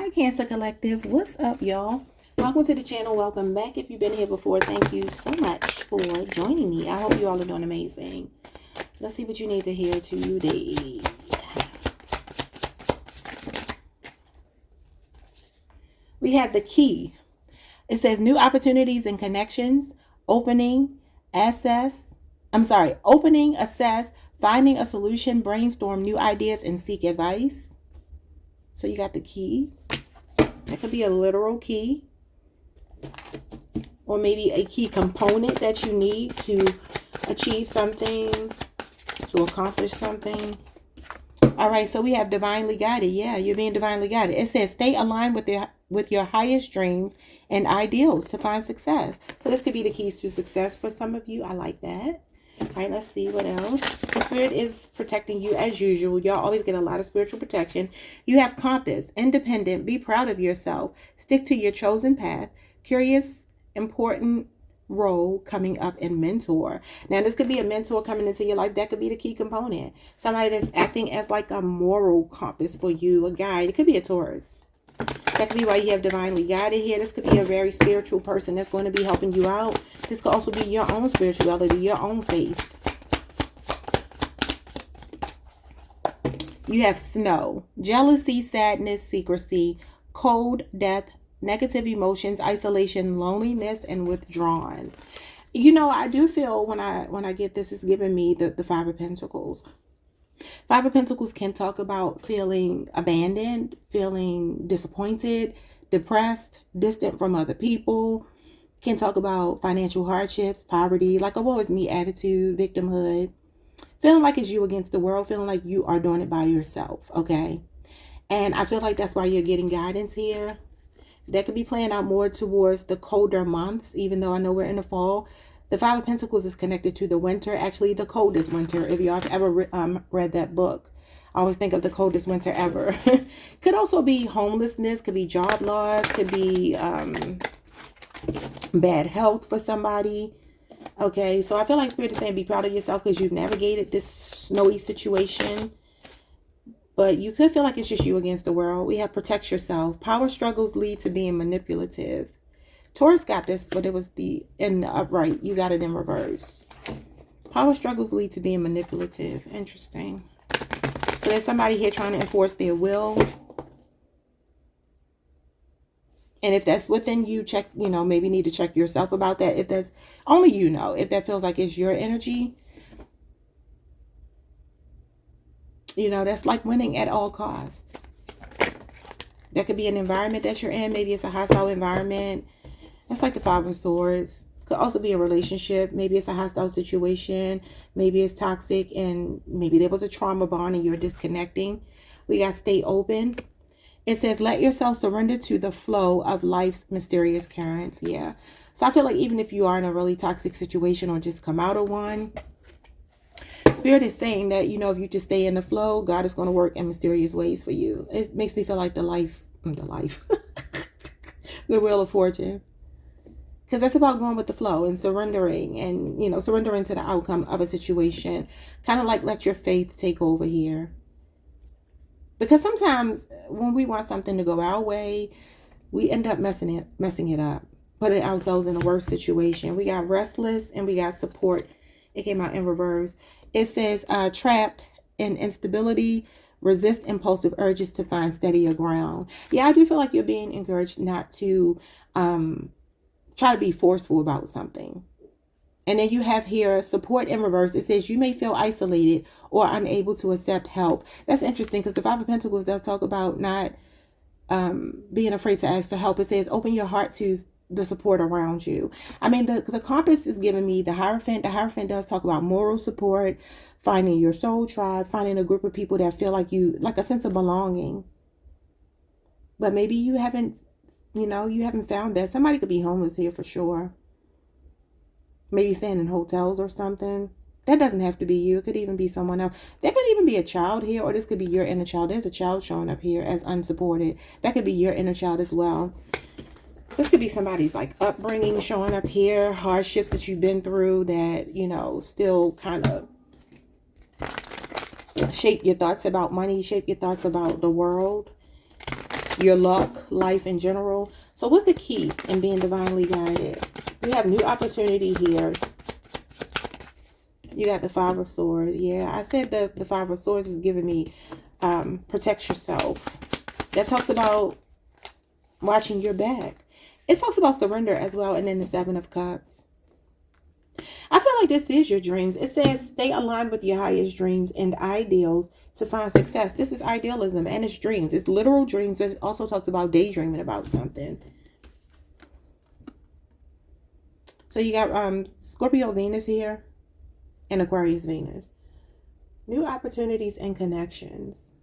Hi, Cancer Collective. What's up, y'all? Welcome to the channel. Welcome back. If you've been here before, thank you so much for joining me. I hope you all are doing amazing. Let's see what you need to hear today. We have the key. It says new opportunities and connections, opening, assess, finding a solution, brainstorm new ideas, and seek advice. So you got the key. That could be a literal key, or maybe a key component that you need to achieve something, to accomplish something. All right, so we have divinely guided. Yeah, you're being divinely guided. It says stay aligned with your highest dreams and ideals to find success. So this could be the keys to success for some of you. I like that. All right, let's see what else. So Spirit is protecting you as usual. Y'all always get a lot of spiritual protection. You have compass, independent, be proud of yourself, stick to your chosen path, curious, important role coming up, and mentor. Now this could be a mentor coming into your life. That could be the key component. Somebody that's acting as like a moral compass for you, a guide. It could be a Taurus. That could be why you have divinely guided here. This could be a very spiritual person that's going to be helping you out. This could also be your own spirituality, your own faith. You have snow, jealousy, sadness, secrecy, cold, death, negative emotions, isolation, loneliness, and withdrawn. You know, I do feel when I get this, it's giving me the Five of Pentacles. Five of Pentacles can talk about feeling abandoned, feeling disappointed, depressed, distant from other people. Can talk about financial hardships, poverty, like a woe is me attitude, victimhood. Feeling like it's you against the world, feeling like you are doing it by yourself, okay? And I feel like that's why you're getting guidance here. That could be playing out more towards the colder months, even though I know we're in the fall. The Five of Pentacles is connected to the winter, actually the coldest winter. If y'all have ever read that book, I always think of the coldest winter ever. Could also be homelessness, could be job loss, could be bad health for somebody. Okay, so I feel like Spirit is saying be proud of yourself because you've navigated this snowy situation. But you could feel like it's just you against the world. We have protect yourself. Power struggles lead to being manipulative. Taurus got this, but it was in the upright. You got it in reverse. Power struggles lead to being manipulative. Interesting. So there's somebody here trying to enforce their will. And if that's within you, check, maybe need to check yourself about that. If that's only if that feels like it's your energy. That's like winning at all costs. That could be an environment that you're in. Maybe it's a hostile environment. That's like the Five of Swords. Could also be a relationship. Maybe it's a hostile situation. Maybe it's toxic and maybe there was a trauma bond and you're disconnecting. We got stay open. It says let yourself surrender to the flow of life's mysterious currents. Yeah. So I feel like even if you are in a really toxic situation or just come out of one, Spirit is saying that, if you just stay in the flow, God is going to work in mysterious ways for you. It makes me feel like the Wheel of Fortune. Because that's about going with the flow and surrendering and, surrendering to the outcome of a situation. Kind of like let your faith take over here. Because sometimes when we want something to go our way, we end up messing it up. Putting ourselves in a worse situation. We got restless and we got support. It came out in reverse. It says trapped in instability, resist impulsive urges to find steadier ground. Yeah, I do feel like you're being encouraged not to try to be forceful about something. And then you have here support in reverse. It says you may feel isolated or unable to accept help. That's interesting because the Five of Pentacles does talk about not being afraid to ask for help. It says open your heart to the support around you. I mean, the compass is giving me the Hierophant. The Hierophant does talk about moral support, finding your soul tribe, finding a group of people that feel like you, like a sense of belonging. But maybe you haven't found that. Somebody could be homeless here for sure. Maybe staying in hotels or something. That doesn't have to be you. It could even be someone else. There could even be a child here, or this could be your inner child. There's a child showing up here as unsupported. That could be your inner child as well. This could be somebody's like upbringing showing up here, hardships that you've been through that, still kind of shape your thoughts about money, shape your thoughts about the world. your luck, life in general. So what's the key in being divinely guided? You have new opportunity here. You got the Five of Swords. Yeah, I said the Five of Swords is giving me protect yourself. That talks about watching your back. It talks about surrender as well. And then the Seven of Cups. I feel like this is your dreams. It says stay aligned with your highest dreams and ideals to find success. This is idealism and it's dreams. It's literal dreams, but it also talks about daydreaming about something. So you got Scorpio Venus here and Aquarius Venus. New opportunities and connections.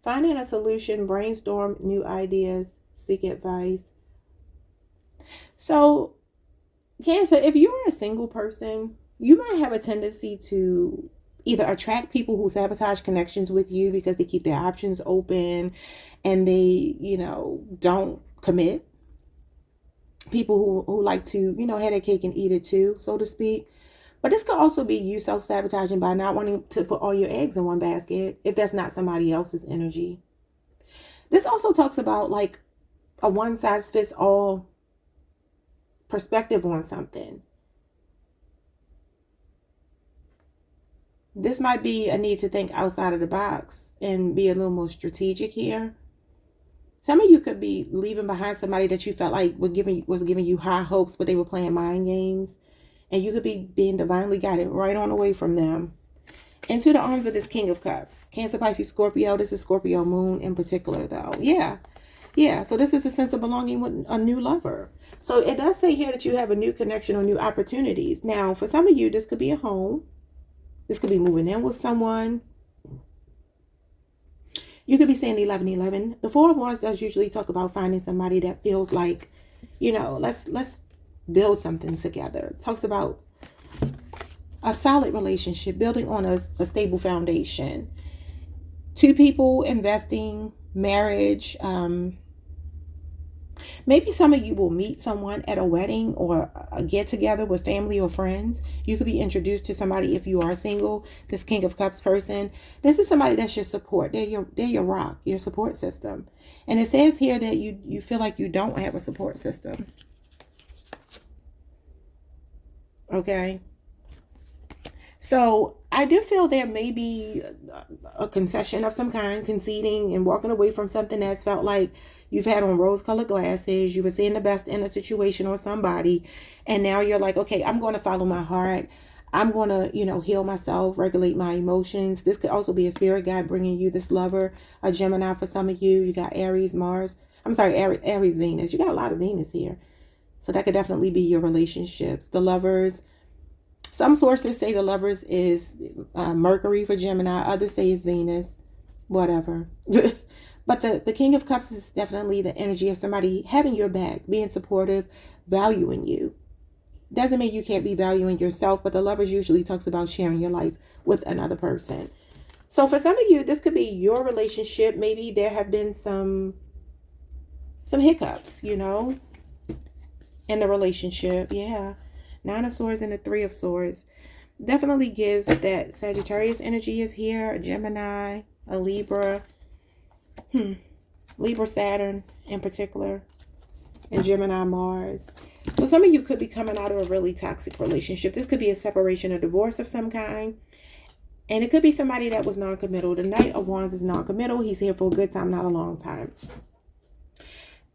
Finding a solution, brainstorm new ideas, seek advice. So Cancer, if you're a single person, you might have a tendency to either attract people who sabotage connections with you because they keep their options open and they, don't commit. People who like to, have their cake and eat it too, so to speak. But this could also be you self-sabotaging by not wanting to put all your eggs in one basket if that's not somebody else's energy. This also talks about like a one-size-fits-all perspective on something. This might be a need to think outside of the box and be a little more strategic here. Some of you could be leaving behind somebody that you felt like was giving you high hopes, but they were playing mind games. And you could be being divinely guided right on away from them into the arms of this King of Cups. Cancer, Pisces, Scorpio. This is Scorpio moon in particular, though. Yeah. So this is a sense of belonging with a new lover. So it does say here that you have a new connection or new opportunities. Now, for some of you, this could be a home. This could be moving in with someone. You could be saying 1111. The Four of Wands does usually talk about finding somebody that feels like, let's build something together. It talks about a solid relationship, building on a stable foundation. Two people investing, marriage. Maybe some of you will meet someone at a wedding or a get together with family or friends. You could be introduced to somebody if you are single. This King of Cups person. This is somebody that's your support. They're your rock, your support system. And it says here that you feel like you don't have a support system. Okay. So I do feel there may be a concession of some kind, conceding and walking away from something that's felt like you've had on rose-colored glasses. You were seeing the best in a situation or somebody. And now you're like, okay, I'm going to follow my heart. I'm going to, heal myself, regulate my emotions. This could also be a spirit guide bringing you this lover, a Gemini for some of you. You got Aries, Venus. You got a lot of Venus here. So that could definitely be your relationships. The lovers. Some sources say the lovers is Mercury for Gemini. Others say it's Venus. Whatever. But the King of Cups is definitely the energy of somebody having your back, being supportive, valuing you. Doesn't mean you can't be valuing yourself, but the lovers usually talks about sharing your life with another person. So for some of you, this could be your relationship. Maybe there have been some hiccups, in the relationship. Yeah. Nine of Swords and the Three of Swords definitely gives that Sagittarius energy is here, a Gemini, a Libra, Libra Saturn in particular, and Gemini Mars. So some of you could be coming out of a really toxic relationship. This could be a separation or divorce of some kind. And it could be somebody that was non-committal. The Knight of Wands is non-committal. He's here for a good time, not a long time.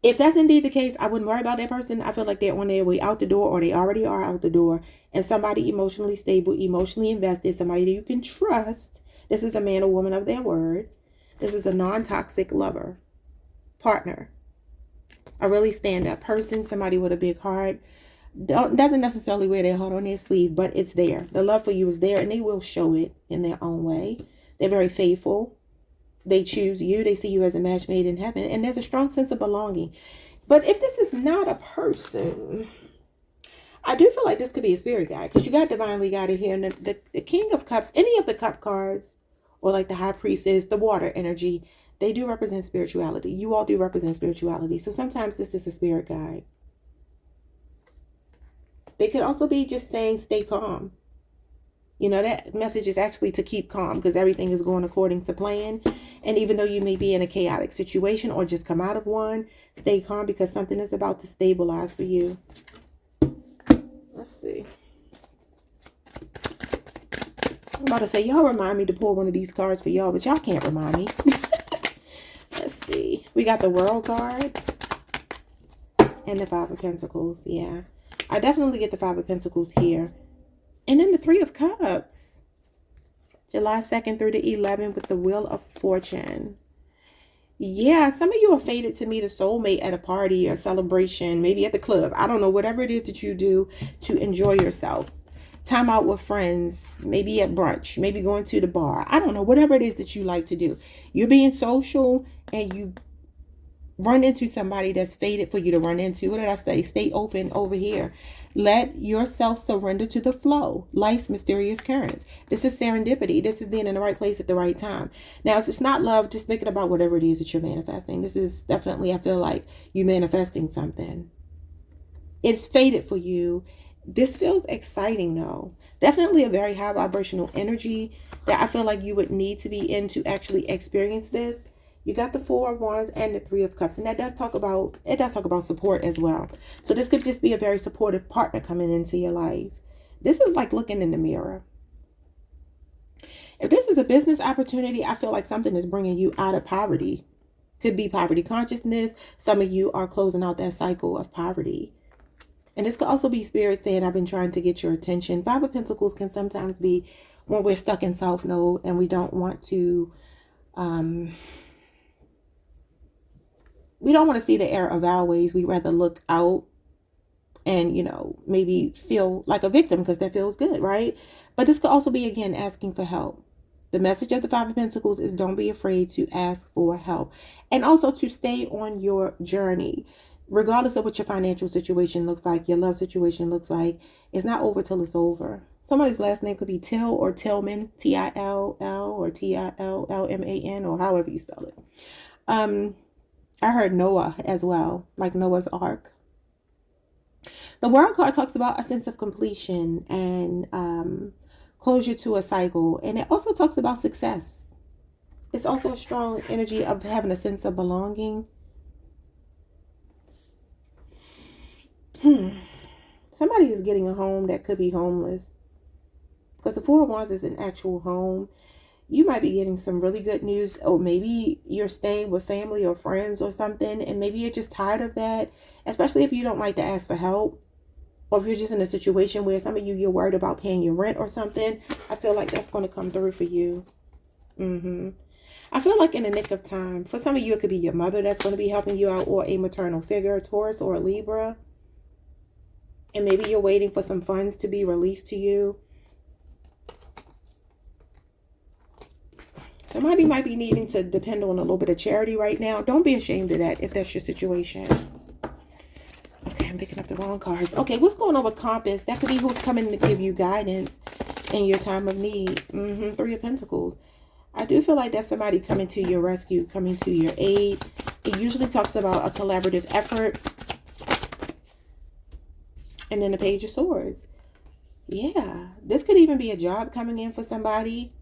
If that's indeed the case, I wouldn't worry about that person. I feel like they're on their way out the door, or they already are out the door. And somebody emotionally stable, emotionally invested, somebody that you can trust. This is a man or woman of their word. This is a non-toxic lover, partner, a really stand-up person, somebody with a big heart. Doesn't necessarily wear their heart on their sleeve, but it's there. The love for you is there, and they will show it in their own way. They're very faithful. They choose you. They see you as a match made in heaven. And there's a strong sense of belonging. But if this is not a person, I do feel like this could be a spirit guide. Because you got divinely guided here. And the King of Cups, any of the cup cards, or like the High Priestess, the water energy, they do represent spirituality. You all do represent spirituality. So sometimes this is a spirit guide. They could also be just saying stay calm. You know, that message is actually to keep calm because everything is going according to plan. And even though you may be in a chaotic situation or just come out of one, stay calm because something is about to stabilize for you. Let's see. I'm about to say, y'all remind me to pull one of these cards for y'all, but y'all can't remind me. Let's see. We got the World card and the Five of Pentacles. Yeah. I definitely get the Five of Pentacles here. And then the Three of Cups. July 2nd through the 11th with the Wheel of Fortune. Yeah, some of you are fated to meet a soulmate at a party or celebration, maybe at the club. I don't know, whatever it is that you do to enjoy yourself. Time out with friends, maybe at brunch, maybe going to the bar. I don't know, whatever it is that you like to do. You're being social and you run into somebody that's fated for you to run into. What did I say? Stay open over here. Let yourself surrender to the flow. Life's mysterious currents. This is serendipity. This is being in the right place at the right time. Now, if it's not love, just make it about whatever it is that you're manifesting. This is definitely, I feel like you manifesting something. It's fated for you. This feels exciting though. Definitely a very high vibrational energy that I feel like you would need to be in to actually experience this. You got the Four of Wands and the Three of Cups. And that does talk about support as well. So this could just be a very supportive partner coming into your life. This is like looking in the mirror. If this is a business opportunity, I feel like something is bringing you out of poverty. Could be poverty consciousness. Some of you are closing out that cycle of poverty. And this could also be spirit saying, I've been trying to get your attention. Five of Pentacles can sometimes be when we're stuck in self-mode and we don't want to, we don't want to see the error of our ways. We'd rather look out and, you know, maybe feel like a victim because that feels good, right? But this could also be, again, asking for help. The message of the Five of Pentacles is don't be afraid to ask for help. And also to stay on your journey. Regardless of what your financial situation looks like, your love situation looks like, it's not over till it's over. Somebody's last name could be Till or Tillman, T-I-L-L or T-I-L-L-M-A-N or however you spell it. I heard Noah as well, like Noah's Ark. The World card talks about a sense of completion and closure to a cycle. And it also talks about success. It's also a strong energy of having a sense of belonging. Somebody is getting a home that could be homeless. Because the Four of Wands is an actual home. You might be getting some really good news. Or maybe you're staying with family or friends or something. And maybe you're just tired of that. Especially if you don't like to ask for help. Or if you're just in a situation where some of you, you're worried about paying your rent or something. I feel like that's going to come through for you. I feel like in the nick of time. For some of you, it could be your mother that's going to be helping you out. Or a maternal figure, a Taurus or a Libra. And maybe you're waiting for some funds to be released to you. Somebody might be needing to depend on a little bit of charity right now. Don't be ashamed of that if that's your situation. Okay, I'm picking up the wrong cards. Okay, what's going on with Compass? That could be who's coming to give you guidance in your time of need. Three of Pentacles. I do feel like that's somebody coming to your rescue, coming to your aid. It usually talks about a collaborative effort. And then the Page of Swords. Yeah, this could even be a job coming in for somebody.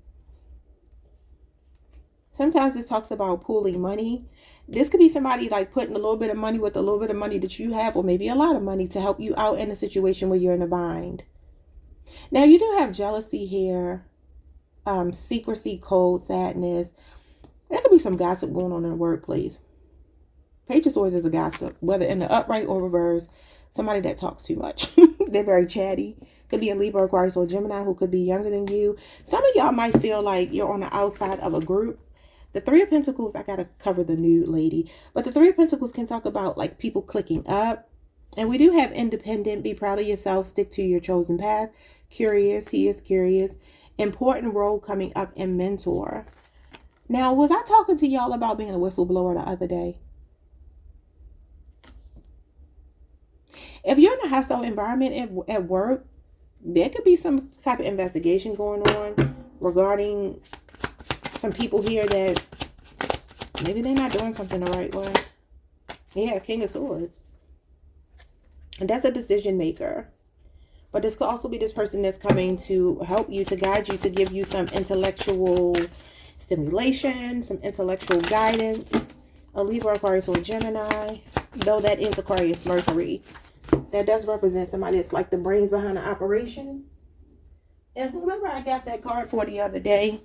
Sometimes it talks about pooling money. This could be somebody like putting a little bit of money with a little bit of money that you have, or maybe a lot of money to help you out in a situation where you're in a bind. Now, you do have jealousy here, secrecy, cold, sadness. There could be some gossip going on in the workplace. Page of Swords is a gossip, whether in the upright or reverse. Somebody that talks too much. They're very chatty. Could be a Libra, Aquarius, or Gemini who could be younger than you. Some of y'all might feel like you're on the outside of a group. The Three of Pentacles, I got to cover the nude lady. But the Three of Pentacles can talk about like people clicking up. And we do have independent, be proud of yourself, stick to your chosen path. Curious, he is curious. Important role coming up and mentor. Now, was I talking to y'all about being a whistleblower the other day? If you're in a hostile environment at work, there could be some type of investigation going on regarding some people here that maybe they're not doing something the right way. Yeah, King of Swords. And that's a decision maker. But this could also be this person that's coming to help you, to guide you, to give you some intellectual stimulation, some intellectual guidance. A Libra, Aquarius, or Gemini. Though that is Aquarius Mercury. That does represent somebody that's like the brains behind the operation. And whoever I got that card for the other day,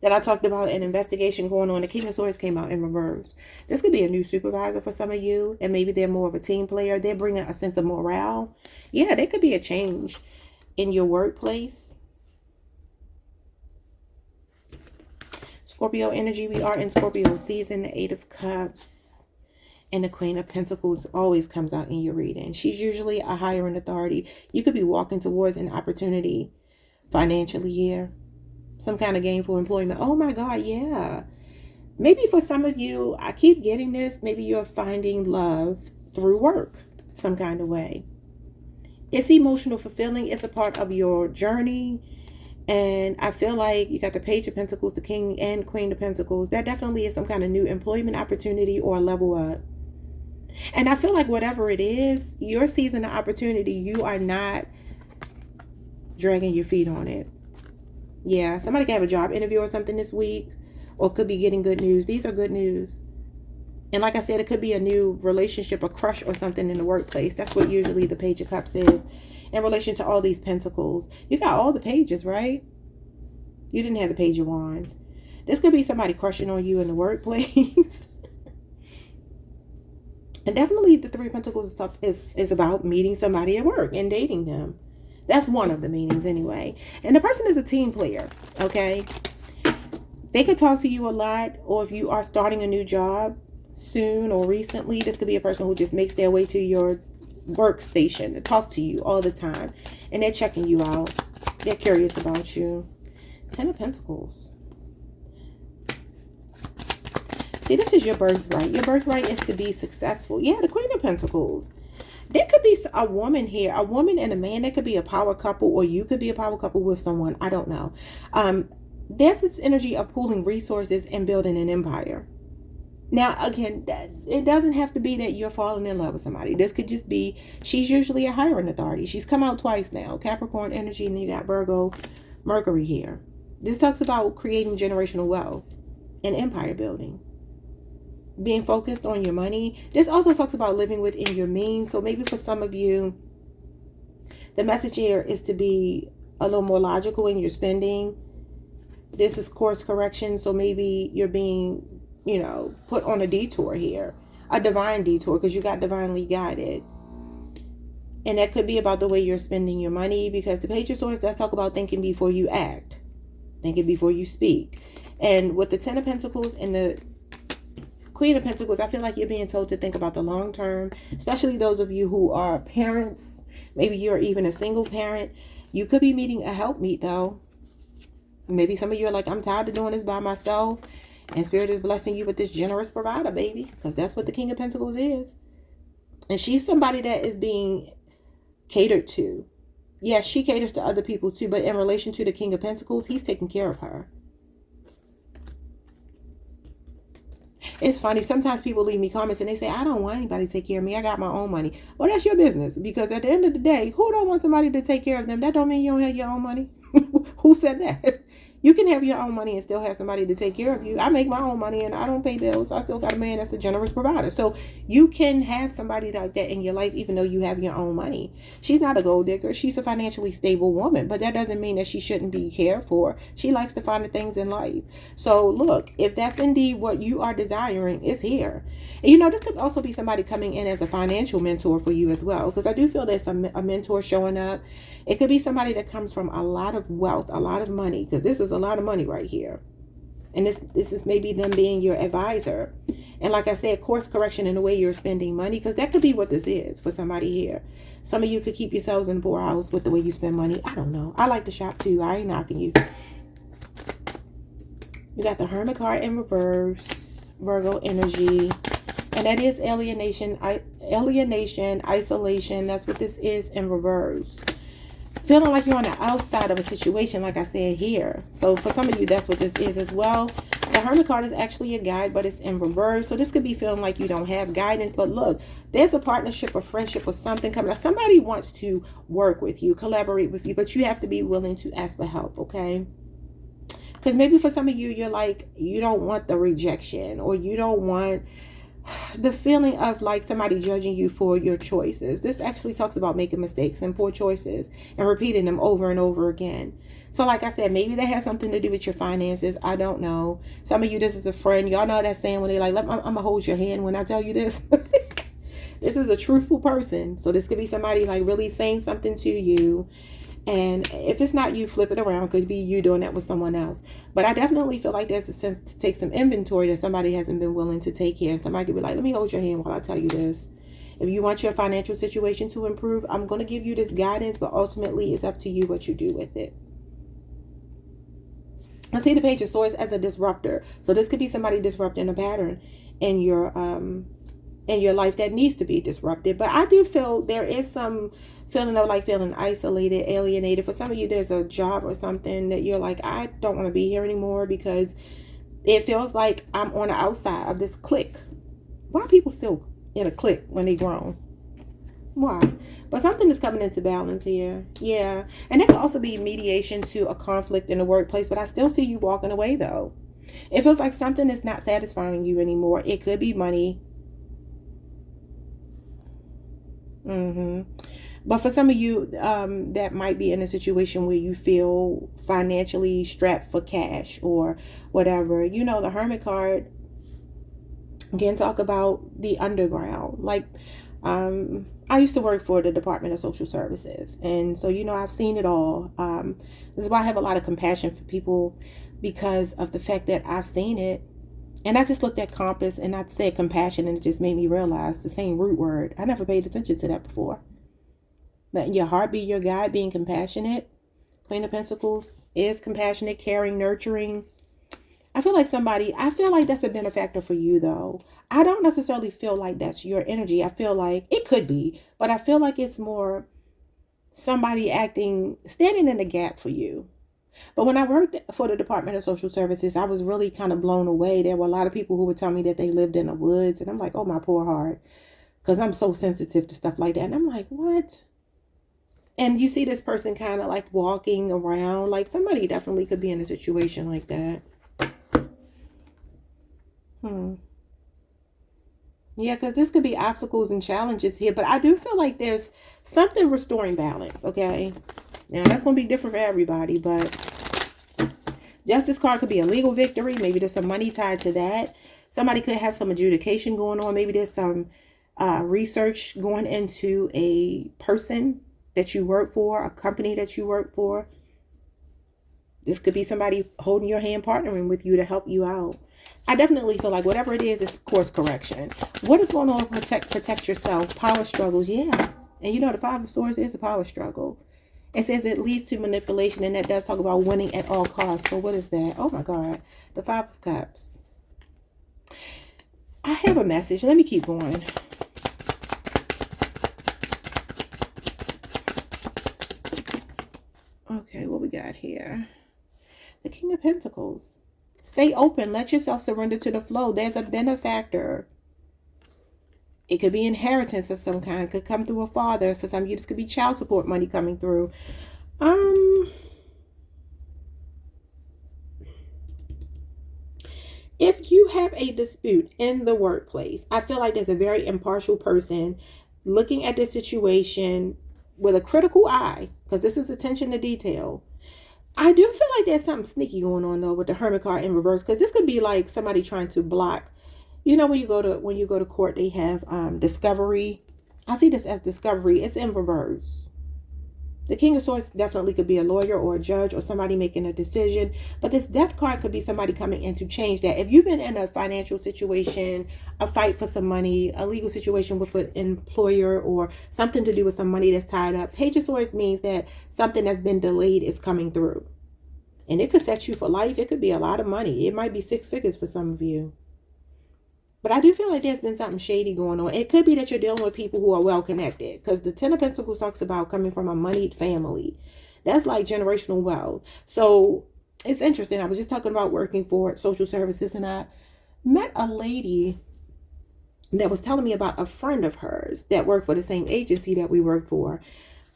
that I talked about an investigation going on, the King of Swords came out in reverse. This could be a new supervisor for some of you, and maybe they're more of a team player. They're bringing a sense of morale. Yeah, there could be a change in your workplace. Scorpio energy, we are in Scorpio season. The Eight of Cups and the Queen of Pentacles always comes out in your reading. She's usually a higher in authority. You could be walking towards an opportunity financially here. Some kind of gainful employment. Oh my God, yeah. Maybe for some of you, I keep getting this, maybe you're finding love through work some kind of way. It's emotional fulfilling. It's a part of your journey. And I feel like you got the Page of Pentacles, the King and Queen of Pentacles. That definitely is some kind of new employment opportunity or level up. And I feel like whatever it is, your season of opportunity, you are not dragging your feet on it. Yeah, somebody can have a job interview or something this week, or could be getting good news. These are good news. And like I said, it could be a new relationship, a crush or something in the workplace. That's what usually the Page of Cups is in relation to all these pentacles. You got all the pages, right? You didn't have the Page of Wands. This could be somebody crushing on you in the workplace. And definitely the Three of Pentacles stuff is about meeting somebody at work and dating them. That's one of the meanings anyway. And the person is a team player, okay? They could talk to you a lot, or if you are starting a new job soon or recently, this could be a person who just makes their way to your workstation to talk to you all the time. And they're checking you out. They're curious about you. Ten of Pentacles. See, this is your birthright. Your birthright is to be successful. Yeah, the Queen of Pentacles. There could be a woman here, a woman and a man. There could be a power couple, or you could be a power couple with someone. I don't know. There's this energy of pooling resources and building an empire. Now, again, it doesn't have to be that you're falling in love with somebody. This could just be, she's usually a higher in authority. She's come out twice now. Capricorn energy, and then you got Virgo, Mercury here. This talks about creating generational wealth and empire building. Being focused on your money. This also talks about living within your means. So maybe for some of you, the message here is to be a little more logical in your spending. This is course correction. So maybe you're being, put on a detour here. A divine detour, because you got divinely guided. And that could be about the way you're spending your money, because the Page of Swords does talk about thinking before you act. Thinking before you speak. And with the Ten of Pentacles and the Queen of Pentacles, I feel like you're being told to think about the long term, especially those of you who are parents. Maybe you're even a single parent. You could be meeting a helpmeet though. Maybe some of you are like, I'm tired of doing this by myself. And Spirit is blessing you with this generous provider, baby. Because that's what the King of Pentacles is. And she's somebody that is being catered to. Yes, she caters to other people too. But in relation to the King of Pentacles, he's taking care of her. It's funny. Sometimes people leave me comments and they say, I don't want anybody to take care of me. I got my own money. Well, that's your business. Because at the end of the day, who don't want somebody to take care of them? That don't mean you don't have your own money. Who said that? You can have your own money and still have somebody to take care of you. I make my own money and I don't pay bills. I still got a man that's a generous provider. So you can have somebody like that in your life even though you have your own money. She's not a gold digger. She's a financially stable woman. But that doesn't mean that she shouldn't be cared for. She likes to find the things in life. So look, if that's indeed what you are desiring, it's here. And this could also be somebody coming in as a financial mentor for you as well. Because I do feel there's a mentor showing up. It could be somebody that comes from a lot of wealth, a lot of money. Because this is a lot of money right here. And this is maybe them being your advisor. And like I said, course correction in the way you're spending money. Because that could be what this is for somebody here. Some of you could keep yourselves in the poorhouse with the way you spend money. I don't know. I like to shop too. I ain't knocking you. You got the Hermit card in reverse. Virgo energy. And that is alienation, isolation. That's what this is in reverse. Feeling like you're on the outside of a situation, like I said here. So for some of you, that's what this is as well. The Hermit card is actually a guide, but it's in reverse. So this could be feeling like you don't have guidance. But look, there's a partnership or friendship or something coming up. Somebody wants to work with you, collaborate with you, but you have to be willing to ask for help, okay? Because maybe for some of you, you're like, you don't want the rejection, or you don't want the feeling of like somebody judging you for your choices. This actually talks about making mistakes and poor choices and repeating them over and over again. So like I said, maybe that has something to do with your finances. I don't know. Some of you, this is a friend. Y'all know that saying when they like, I'm going to hold your hand when I tell you this. This is a truthful person. So this could be somebody like really saying something to you. And if it's not you, flip it around. Could be you doing that with someone else. But I definitely feel like there's a sense to take some inventory that somebody hasn't been willing to take here. And somebody could be like, let me hold your hand while I tell you this. If you want your financial situation to improve, I'm going to give you this guidance, but ultimately it's up to you what you do with it. I see the Page of Swords as a disruptor. So this could be somebody disrupting a pattern in your life that needs to be disrupted. But I do feel there is some feeling of like feeling isolated, alienated. For some of you, there's a job or something that you're like, I don't want to be here anymore because it feels like I'm on the outside of this clique. Why are people still in a clique when they grown? Why? But something is coming into balance here. Yeah. And that could also be mediation to a conflict in the workplace. But I still see you walking away though. It feels like something is not satisfying you anymore. It could be money. But for some of you, that might be in a situation where you feel financially strapped for cash or whatever. You know, the Hermit card can talk about the underground. Like, I used to work for the Department of Social Services. And so, you know, I've seen it all. This is why I have a lot of compassion for people, because of the fact that I've seen it. And I just looked at compass and I said compassion, and it just made me realize the same root word. I never paid attention to that before. Letting your heart be your guide, being compassionate. Queen of Pentacles is compassionate, caring, nurturing. I feel like that's a benefactor for you though. I don't necessarily feel like that's your energy. I feel like it could be, but I feel like it's more somebody standing in the gap for you. But when I worked for the Department of Social Services, I was really kind of blown away. There were a lot of people who would tell me that they lived in the woods. And I'm like, oh, my poor heart. Because I'm so sensitive to stuff like that. And I'm like, what? And you see this person kind of like walking around. Like somebody definitely could be in a situation like that. Yeah, because this could be obstacles and challenges here. But I do feel like there's something restoring balance, okay? Now, that's going to be different for everybody, but Justice card could be a legal victory. Maybe there's some money tied to that. Somebody could have some adjudication going on. Maybe there's some research going into a person that you work for, a company that you work for. This could be somebody holding your hand, partnering with you to help you out. I definitely feel like whatever it is course correction. What is going on? Protect yourself. Power struggles. Yeah. And you know, the Five of Swords is a power struggle. It says it leads to manipulation, and that does talk about winning at all costs. So what is that? Oh my God. The Five of Cups. I have a message. Let me keep going. Okay, what we got here? The King of Pentacles. Stay open. Let yourself surrender to the flow. There's a benefactor. It could be inheritance of some kind. It could come through a father. For some of you, this could be child support money coming through. If you have a dispute in the workplace, I feel like there's a very impartial person looking at this situation with a critical eye, because this is attention to detail. I do feel like there's something sneaky going on though with the Hermit card in reverse, because this could be like somebody trying to block. You know, when you go to court, they have discovery. I see this as discovery. It's in reverse. The King of Swords definitely could be a lawyer or a judge or somebody making a decision. But this Death card could be somebody coming in to change that. If you've been in a financial situation, a fight for some money, a legal situation with an employer, or something to do with some money that's tied up, Page of Swords means that something that's been delayed is coming through. And it could set you for life. It could be a lot of money. It might be 6 figures for some of you. But I do feel like there's been something shady going on. It could be that you're dealing with people who are well connected, because the Ten of Pentacles talks about coming from a moneyed family. That's like generational wealth. So It's interesting. I was just talking about working for social services, and I met a lady that was telling me about a friend of hers that worked for the same agency that we worked for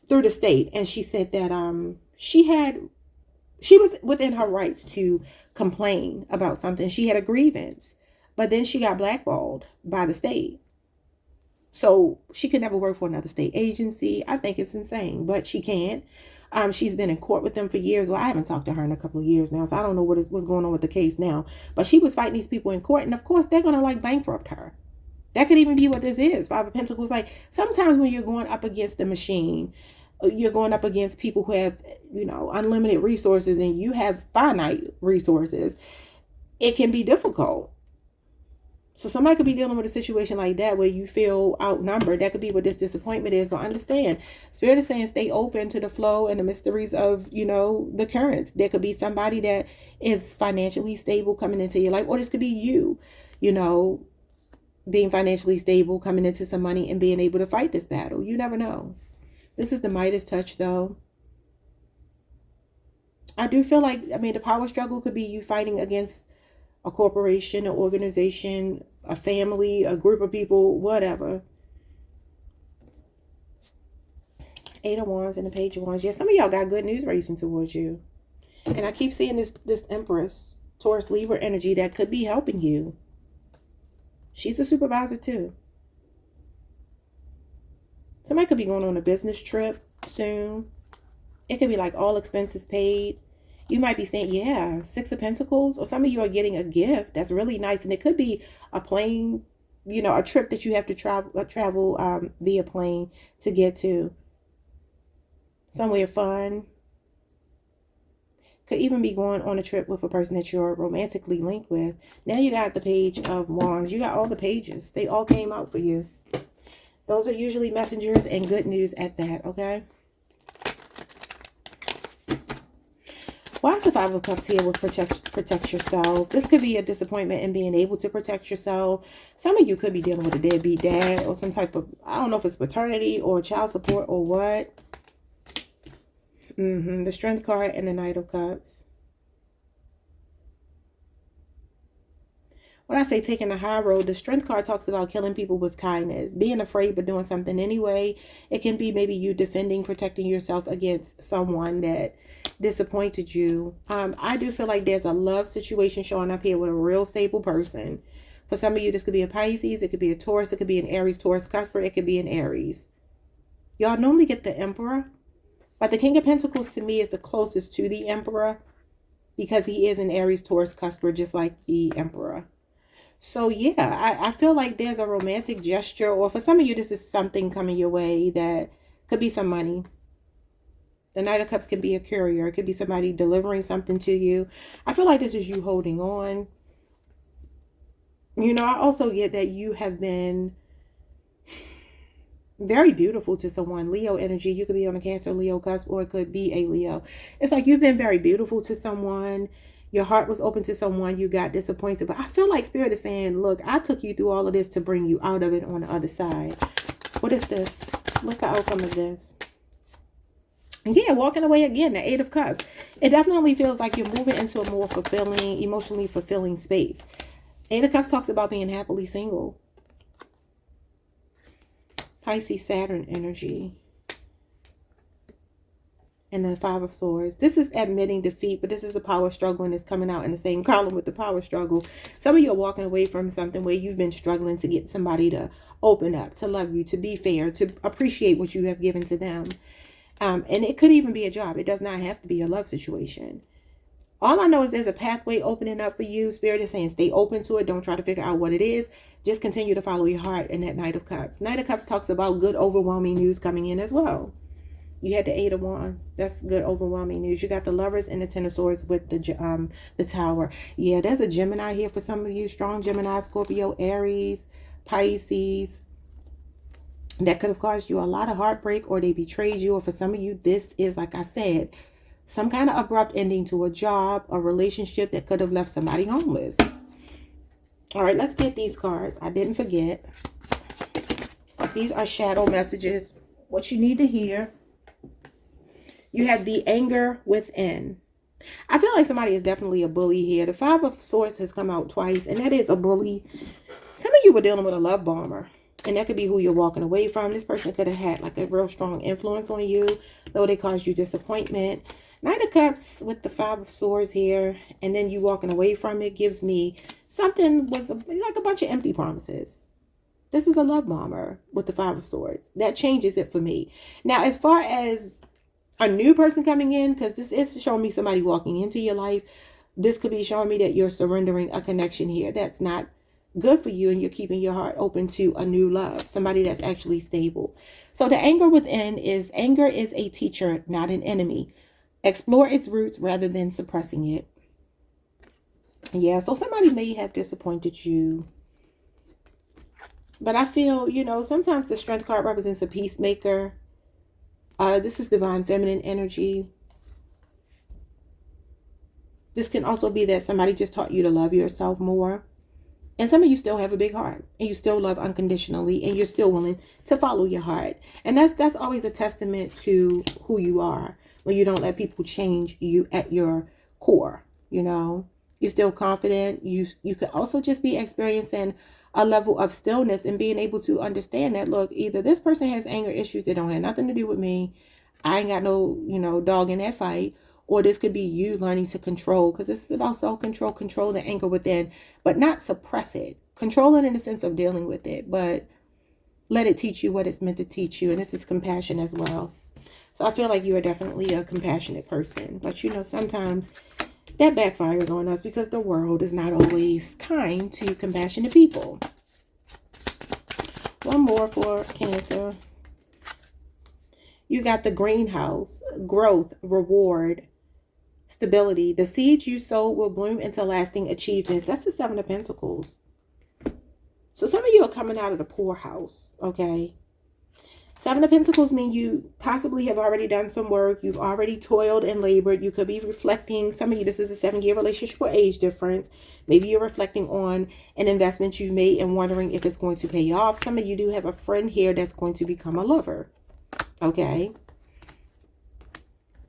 through the state. And she said that she was within her rights to complain about something. She had a grievance, but then she got blackballed by the state. So she could never work for another state agency. I think it's insane, but she can't. She's been in court with them for years. Well, I haven't talked to her in a couple of years now, so I don't know what's going on with the case now. But she was fighting these people in court, and of course, they're going to like bankrupt her. That could even be what this is. Five of Pentacles. Like, sometimes when you're going up against the machine, you're going up against people who have, unlimited resources, and you have finite resources. It can be difficult. So somebody could be dealing with a situation like that where you feel outnumbered. That could be what this disappointment is. But understand, Spirit is saying stay open to the flow and the mysteries of, the currents. There could be somebody that is financially stable coming into your life, or this could be you, being financially stable, coming into some money and being able to fight this battle. You never know. This is the Midas touch, though. I do feel like, the power struggle could be you fighting against a corporation, an organization, a family, a group of people, whatever. Eight of Wands and the Page of Wands. Yeah, some of y'all got good news racing towards you. And I keep seeing this Empress, Taurus, Libra energy that could be helping you. She's a supervisor too. Somebody could be going on a business trip soon. It could be like all expenses paid. You might be saying, yeah, Six of Pentacles, or some of you are getting a gift that's really nice. And it could be a plane, a trip that you have to travel via plane to get to. Somewhere fun. Could even be going on a trip with a person that you're romantically linked with. Now you got the Page of Wands. You got all the pages. They all came out for you. Those are usually messengers and good news at that, okay? Why is the Five of Cups here with protect yourself? This could be a disappointment in being able to protect yourself. Some of you could be dealing with a deadbeat dad or some type of, I don't know if it's paternity or child support or what. The Strength card and the Knight of Cups. When I say taking the high road, the Strength card talks about killing people with kindness, being afraid but doing something anyway. It can be maybe you defending, protecting yourself against someone that disappointed you. I do feel like there's a love situation showing up here with a real stable person. For some of you, this could be a Pisces, it could be a Taurus, it could be an Aries, Taurus, Cusper, it could be an Aries. Y'all normally get the Emperor, but the King of Pentacles to me is the closest to the Emperor because he is an Aries, Taurus, Cusper, just like the Emperor. So yeah, I feel like there's a romantic gesture, or for some of you, this is something coming your way that could be some money. The Knight of Cups can be a courier. It could be somebody delivering something to you. I feel like this is you holding on. I also get that you have been very beautiful to someone. Leo energy. You could be on a Cancer, Leo cusp, or it could be a Leo. It's like you've been very beautiful to someone. Your heart was open to someone. You got disappointed. But I feel like Spirit is saying, look, I took you through all of this to bring you out of it on the other side. What is this? What's the outcome of this? Yeah, walking away again, the Eight of Cups. It definitely feels like you're moving into a more fulfilling, emotionally fulfilling space. Eight of Cups talks about being happily single. Pisces, Saturn energy. And the Five of Swords. This is admitting defeat, but this is a power struggle, and it's coming out in the same column with the power struggle. Some of you are walking away from something where you've been struggling to get somebody to open up, to love you, to be fair, to appreciate what you have given to them. And it could even be a job. It does not have to be a love situation. All I know is there's a pathway opening up for you. Spirit is saying stay open to it. Don't try to figure out what it is. Just continue to follow your heart in that Knight of Cups. Knight of Cups talks about good, overwhelming news coming in as well. You had the Eight of Wands. That's good, overwhelming news. You got the Lovers and the Ten of Swords with the Tower. Yeah, there's a Gemini here for some of you. Strong Gemini, Scorpio, Aries, Pisces. That could have caused you a lot of heartbreak, or they betrayed you. Or for some of you, this is, like I said, some kind of abrupt ending to a job, a relationship that could have left somebody homeless. All right, let's get these cards. I didn't forget. These are shadow messages. What you need to hear. You have the anger within. I feel like somebody is definitely a bully here. The Five of Swords has come out twice, and that is a bully. Some of you were dealing with a love bomber, and that could be who you're walking away from. This person could have had like a real strong influence on you, though they caused you disappointment. Knight of Cups with the Five of Swords here, and then you walking away from it gives me something was like a bunch of empty promises. This is a love bomber with the Five of Swords. That changes it for me. Now, as far as a new person coming in, because this is showing me somebody walking into your life, this could be showing me that you're surrendering a connection here that's not good for you, and you're keeping your heart open to a new love, somebody that's actually stable. So the anger within is, anger is a teacher, not an enemy. Explore its roots rather than suppressing it. Yeah, so somebody may have disappointed you. But I feel, you know, sometimes the Strength card represents a peacemaker. This is divine feminine energy. This can also be that somebody just taught you to love yourself more. And some of you still have a big heart, and you still love unconditionally, and you're still willing to follow your heart. And that's always a testament to who you are, when you don't let people change you at your core. You know, you're still confident. You could also just be experiencing a level of stillness and being able to understand that, look, either this person has anger issues that don't have nothing to do with me. I ain't got no, you know, dog in that fight. Or this could be you learning to control, because this is about self-control, control the anger within, but not suppress it. Control it in the sense of dealing with it, but let it teach you what it's meant to teach you. And this is compassion as well. So I feel like you are definitely a compassionate person. But, you know, sometimes that backfires on us because the world is not always kind to compassionate people. One more for Cancer. You got the greenhouse, growth, reward, stability. The seeds you sow will bloom into lasting achievements. That's the Seven of Pentacles. So some of you are coming out of the poorhouse, okay? Seven of Pentacles mean you possibly have already done some work. You've already toiled and labored. You could be reflecting. Some of you, this is a 7-year relationship or age difference. Maybe you're reflecting on an investment you've made and wondering if it's going to pay off. Some of you do have a friend here that's going to become a lover, okay?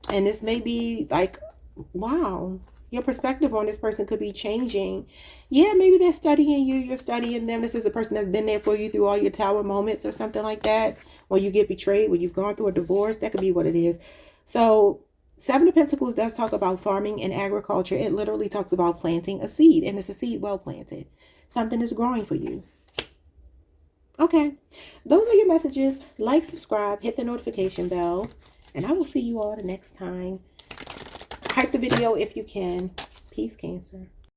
And this may be like, wow, your perspective on this person could be changing. Yeah, maybe they're studying you, you're studying them. This is a person that's been there for you through all your tower moments or something like that. When you get betrayed, when you've gone through a divorce, that could be what it is. So Seven of Pentacles does talk about farming and agriculture. It literally talks about planting a seed, and it's a seed well planted. Something is growing for you. Okay, those are your messages. Like, subscribe, hit the notification bell, and I will see you all the next time. Hype the video if you can. Peace, Cancer.